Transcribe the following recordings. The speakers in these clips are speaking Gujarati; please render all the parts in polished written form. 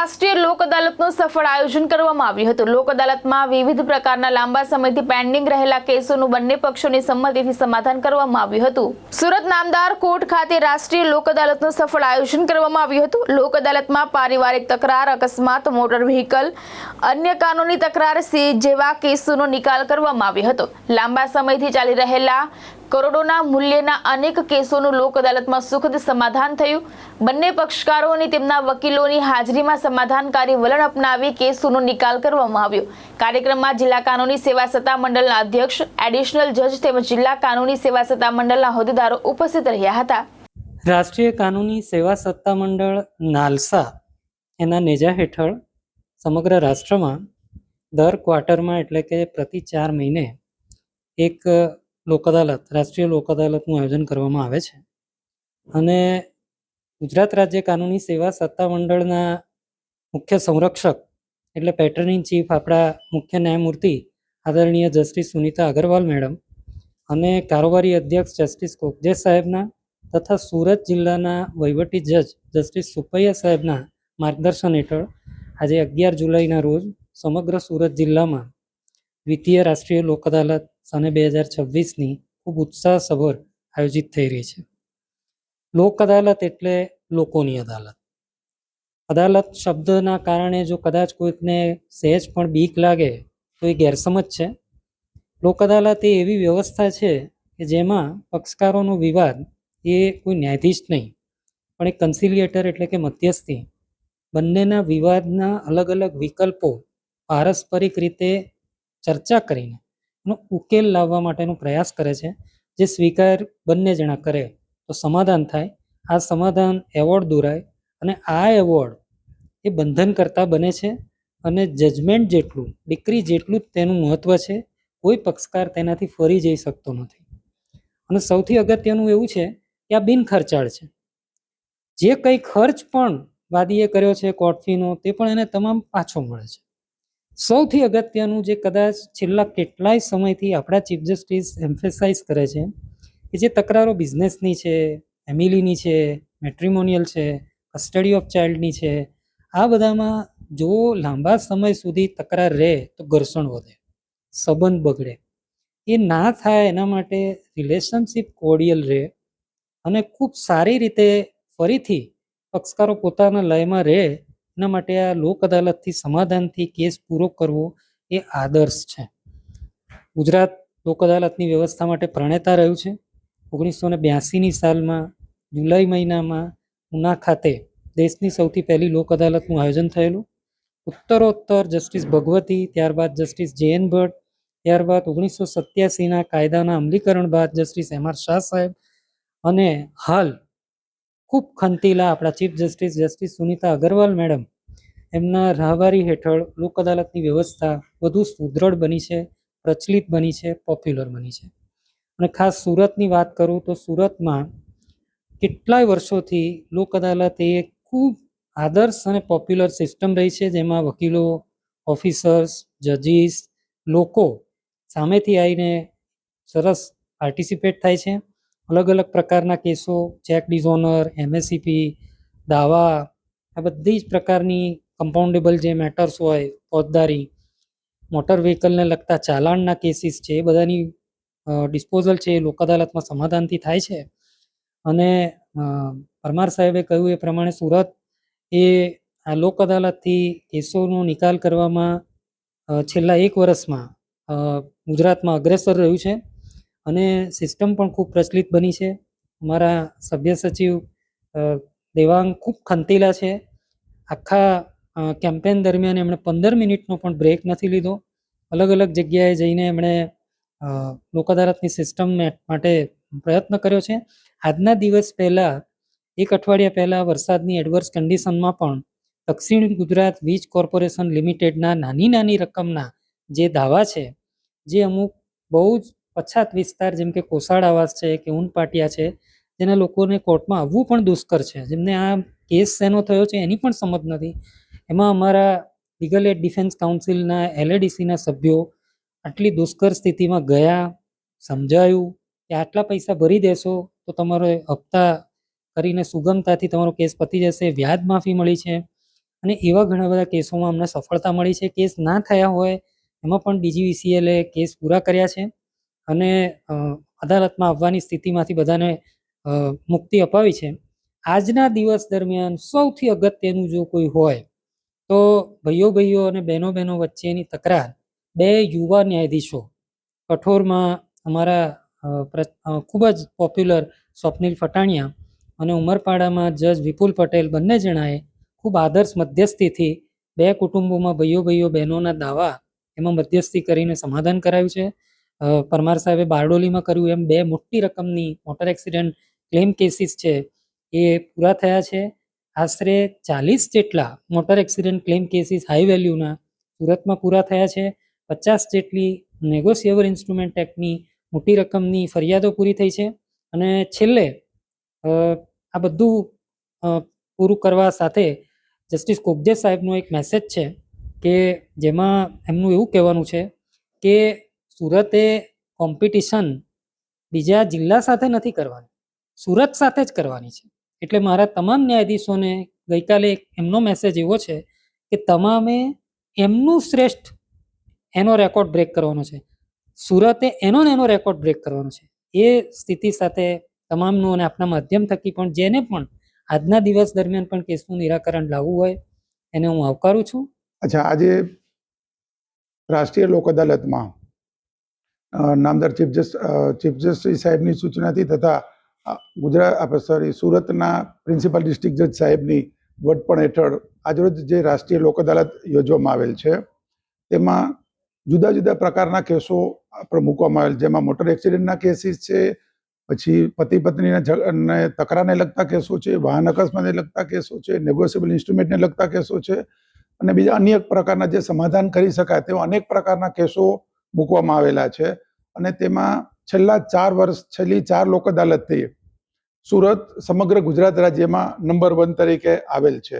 રાષ્ટ્રીય લોક અદાલતનું સફળ આયોજન કરવામાં આવ્યું હતું। લોક અદાલતમાં વિવિધ પ્રકારના લાંબા સમયથી પેન્ડિંગ રહેલા કેસોનું બંને પક્ષોની સંમતિથી સમાધાન કરવામાં આવ્યું હતું। સુરત નામદાર કોર્ટ ખાતે રાષ્ટ્રીય લોક અદાલતનું સફળ આયોજન કરવામાં આવ્યું હતું। લોક અદાલતમાં પારિવારિક તકરાર, અકસ્માત, મોટર વ્હીકલ, અન્ય કાનૂની તકરાર જેવા કેસોનો નિકાલ કરવામાં આવ્યો હતો। લાંબા સમયથી ચાલી રહેલા કરોડોના મૂલ્યના અનેક કેસોનું લોક અદાલતમાં સુખદ સમાધાન થયું। બંને પક્ષકારો અને તેમના વકીલોની હાજરીમાં સમાધાનકારી વલણ અપનાવી કેસોનો નિકાલ કરવામાં આવ્યો। કાર્યક્રમમાં જિલ્લા કાનૂની સેવા સત્તા મંડળના અધ્યક્ષ, એડિશનલ જજ તેમજ જિલ્લા કાનૂની સેવા સત્તા મંડળના હોદ્દેદારો ઉપસ્થિત રહ્યા હતા। રાષ્ટ્રીય કાનૂની સેવા સત્તા મંડળ નાલસા એના નેજા હેઠળ સમગ્ર રાષ્ટ્રમાં દર ક્વાર્ટરમાં એટલે કે પ્રતિ 4 મહિને એક લોક અદાલત, રાષ્ટ્રીય લોક અદાલતનું આયોજન કરવામાં આવે છે। અને ગુજરાત રાજ્ય કાનૂની સેવા સત્તા મંડળના મુખ્ય સંરક્ષક એટલે પેટર્નિંગ ચીફ આપણા મુખ્ય ન્યાયમૂર્તિ આદરણીય જસ્ટિસ સુનિતા અગ્રવાલ મેડમ અને કારોબારી અધ્યક્ષ જસ્ટિસ કોકજે સાહેબના તથા સુરત જિલ્લાના વહીવટી જજ જસ્ટિસ સુપૈયા સાહેબના માર્ગદર્શન હેઠળ આજે 11 જુલાઈના રોજ સમગ્ર સુરત જિલ્લામાં દ્વિતીય રાષ્ટ્રીય લોક અદાલત સને 2026ની ખૂબ ઉત્સાહસભર આયોજિત થઈ રહી છે। લોક અદાલત એટલે લોકોની અદાલત। અદાલત શબ્દના કારણે જો કદાચ કોઈકને સહેજ પણ બીક લાગે તો એ ગેરસમજ છે। લોક અદાલત એ એવી વ્યવસ્થા છે કે જેમાં પક્ષકારોનો વિવાદ એ કોઈ ન્યાયાધીશ નહીં પણ એક કન્સિલિએટર એટલે કે મધ્યસ્થી બંનેના વિવાદના અલગ અલગ વિકલ્પો પારસ્પરિક રીતે ચર્ચા કરીને એનો ઉકેલ લાવવા માટેનો પ્રયાસ કરે છે। જે સ્વીકાર બંને જણા કરે તો સમાધાન થાય। આ સમાધાન એવોર્ડ દોરાય અને આ એવોર્ડ એ બંધન કરતા બને છે અને જજમેન્ટ જેટલું, ડિક્રી જેટલું જ તેનું મહત્ત્વ છે। કોઈ પક્ષકાર તેનાથી ફરી જઈ શકતો નથી। અને સૌથી અગત્યનું એવું છે કે આ બિનખર્ચાળ છે। જે કંઈ ખર્ચ પણ વાદીએ કર્યો છે કોર્ટ ફીનો તે પણ એને તમામ પાછો મળે છે। સૌથી અગત્યનું જે કદાચ છેલ્લા કેટલાય સમયથી આપણા ચીફ જસ્ટિસ એમ્ફેસાઇઝ કરે છે કે જે તકરારો બિઝનેસની છે, ફેમિલીની છે, મેટ્રિમોનિયલ છે, કસ્ટડી ઓફ ચાઇલ્ડની છે, આ બધામાં જો લાંબા સમય સુધી તકરાર રહે તો ઘર્ષણ વધે, સંબંધ બગડે। એ ના થાય એના માટે રિલેશનશિપ કોર્ડિયલ રહે અને ખૂબ સારી રીતે ફરીથી પક્ષકારો પોતાના લયમાં રહે એના માટે આ લોક અદાલતથી સમાધાનથી કેસ પૂરો કરવો એ આદર્શ છે। ગુજરાત લોક અદાલતની વ્યવસ્થા માટે પ્રણેતા રહ્યું છે। 1982ની સાલમાં જુલાઈ મહિનામાં ઉના ખાતે દેશની સૌથી પહેલી લોક અદાલતનું આયોજન થયેલું। ઉત્તરોત્તર જસ્ટિસ ભગવતી, ત્યારબાદ જસ્ટિસ જે.એન. ભટ્ટ, ત્યારબાદ 1987ના કાયદાના અમલીકરણ બાદ જસ્ટિસ એમ.આર. શાહ સાહેબ અને હાલ ખૂબ ખંતીલા આપણા chief justice justice Sunita Agarwal madam એમના રાહવારી હેઠળ લોક અદાલતની વ્યવસ્થા વધુ સુદૃઢ બની છે, પ્રચલિત બની છે, પોપ્યુલર બની છે। અને ખાસ સુરતની વાત કરું તો સુરતમાં કેટલાય વર્ષોથી લોક અદાલત એ ખૂબ આદર્શ અને પોપ્યુલર સિસ્ટમ રહી છે જેમાં વકીલો, ઓફિસર્સ, જજીસ, લોકો સામેથી આવીને સરસ પાર્ટિસિપેટ થાય છે। અલગ અલગ પ્રકારના કેસો, ચેક ડિઝોનર, એમએસસીપી, દાવા, આ બધી જ પ્રકારની કમ્પાઉન્ડેબલ જે મેટર્સ હોય, ફોજદારી, મોટર વ્હીકલને લગતા ચાલાણના કેસીસ છે, એ બધાની ડિસ્પોઝલ છે એ લોક અદાલતમાં સમાધાનથી થાય છે। અને પરમાર સાહેબે કહ્યું એ પ્રમાણે સુરત એ આ લોક અદાલતથી કેસોનો નિકાલ કરવામાં છેલ્લા 1 વર્ષમાં ગુજરાતમાં અગ્રેસર રહ્યું છે અને સિસ્ટમ પણ ખૂબ પ્રચલિત બની છે। અમારા સભ્ય સચિવ દેવાંગ ખૂબ ખંતીલા છે। આખા કેમ્પેન દરમિયાન એમણે 15 મિનિટનો પણ બ્રેક નથી લીધો। અલગ અલગ જગ્યાએ જઈને એમણે લોક અદાલતની સિસ્ટમ માટે પ્રયત્ન કર્યો છે। આજના દિવસ પહેલાં, 1 અઠવાડિયા પહેલાં વરસાદની એડવર્સ કન્ડિશનમાં પણ દક્ષિણ ગુજરાત વીજ કોર્પોરેશન લિમિટેડના નાની રકમના જે દાવા છે, જે અમુક બહુ જ પછાત વિસ્તાર જેમ કે કોસાડ આવાસ છે કે ઊન પાટિયા છે, જેના લોકોને કોર્ટમાં આવવું પણ દુષ્કર છે, જેમને આ કેસ શેનો થયો છે એની પણ સમજ નથી। એમાં અમારા લીગલ એડ ડિફેન્સ કાઉન્સિલના એલએડીસીના સભ્યો આટલી દુષ્કર સ્થિતિમાં ગયા, સમજાયું કે આટલા પૈસા ભરી દેશો તો તમારો હપ્તા કરીને સુગમતાથી તમારો કેસ પતી જશે, વ્યાજ માફી મળી છે અને એવા ઘણા બધા કેસોમાં અમને સફળતા મળી છે. કેસ ના થયા હોય એમાં પણ DGVCLએ કેસ પૂરા કર્યા છે અને અદાલતમાં આવવાની સ્થિતિમાંથી બધાને મુક્તિ અપાવી છે. આજના દિવસ દરમિયાન સૌથી અગત્યનું જો કોઈ હોય તો ભાઈઓ અને બહેનો વચ્ચેની તકરાર બે યુવા ન્યાયાધીશો કઠોરમાં અમારા ખૂબ જ પોપ્યુલર સ્વપ્નિલ ફટાણિયા અને ઉમરપાડામાં જજ વિપુલ પટેલ બંને જણાએ ખૂબ આદર્શ મધ્યસ્થીથી બે કુટુંબોમાં ભાઈઓ બહેનોના દાવા એમાં મધ્યસ્થી કરીને સમાધાન કરાયું છે. પરમાર સાહેબે બારડોલીમાં કર્યું એમ બે મોટી રકમની મોટર એક્સિડન્ટ ક્લેમ કેસીસ છે એ પૂરા થયા છે. આશરે 40 જેટલા motor accident claim cases high વેલ્યુના સુરતમાં પૂરા થયા છે. 50 જેટલી નેગોશિયેબલ ઇન્સ્ટ્રુમેન્ટ એક્ટની મોટી રકમની ફરિયાદો પૂરી થઈ છે. અને છેલ્લે આ બધું પૂરું કરવા સાથે જસ્ટિસ કોગદે સાહેબનો એક મેસેજ છે કે જેમાં એમનું એવું કહેવાનું છે કે સુરતે કોમ્પિટિશન બીજા જિલ્લા સાથે નથી કરવાની, સુરત સાથે જ કરવાની છે. એટલે મારા તમામ ન્યાયાધીશોને ગઈકાલે એમનો મેસેજ એવો છે કે તમામે એમનું શ્રેષ્ઠ એનો રેકોર્ડ બ્રેક કરવાનો છે, સુરતે એનો રેકોર્ડ બ્રેક કરવાનો છે. એ સ્થિતિ સાથે તમામનું અને આપના માધ્યમ થકી પણ જેને પણ આજના દિવસ દરમિયાન પણ કેસનું નિરાકરણ લાવવું હોય એને હું આવકારું છું. અચ્છા, આજે રાષ્ટ્રીય લોક અદાલતમાં નામદાર ચીફ જસ્ટિસ સાહેબની સૂચનાથી તથા સુરતના પ્રિન્સિપલ ડિસ્ટ્રિક્ટ જજ સાહેબની વડપણ હેઠળ આજરોજ જે રાષ્ટ્રીય લોક અદાલત યોજવામાં આવેલ છે તેમાં જુદા જુદા પ્રકારના કેસો મૂકવામાં આવેલ, જેમાં મોટર એક્સિડન્ટના કેસીસ છે, પછી પતિ પત્નીને તકરારને લગતા કેસો છે, વાહન અકસ્માતને લગતા કેસો છે, નેગોશિયેબલ ઇન્સ્ટ્રુમેન્ટને લગતા કેસો છે અને બીજા અનેક પ્રકારના જે સમાધાન કરી શકાય તેવા અનેક પ્રકારના કેસો મૂકવામાં આવેલા છે. અને તેમાં છેલ્લી 4 લોક અદાલતથી સુરત સમગ્ર ગુજરાત રાજ્યમાં નંબર 1 તરીકે આવેલ છે.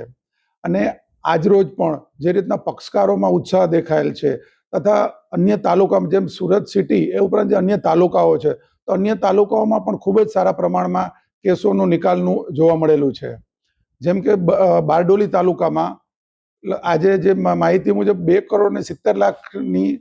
અને આજરોજ પણ જે રીતના પક્ષકારોમાં ઉત્સાહ દેખાયેલ છે તથા અન્ય તાલુકામાં જેમ સુરત સિટી એ ઉપરાંત જે અન્ય તાલુકાઓ છે તો અન્ય તાલુકાઓમાં પણ ખૂબ જ સારા પ્રમાણમાં કેસોનું નિકાલનું જોવા મળેલું છે. જેમ કે બારડોલી તાલુકામાં આજે જે માહિતી મુજબ 2,70,00,000ની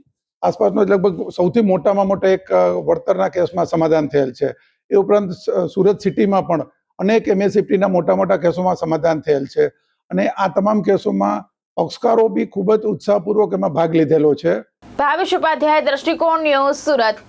આસપાસનો લગભગ સૌથી મોટામાં મોટા એક વળતરના કેસમાં સમાધાન થયેલ છે. એ ઉપરાંત સુરત સિટીમાં પણ અનેક MSFTના મોટા કેસોમાં સમાધાન થયેલ છે. અને આ તમામ કેસોમાં પક્ષકારો બી ખૂબ જ ઉત્સાહપૂર્વક એમાં ભાગ લીધેલો છે. ભાવેશ ઉપાધ્યાય, દ્રષ્ટિકોણ ન્યૂઝ, સુરત.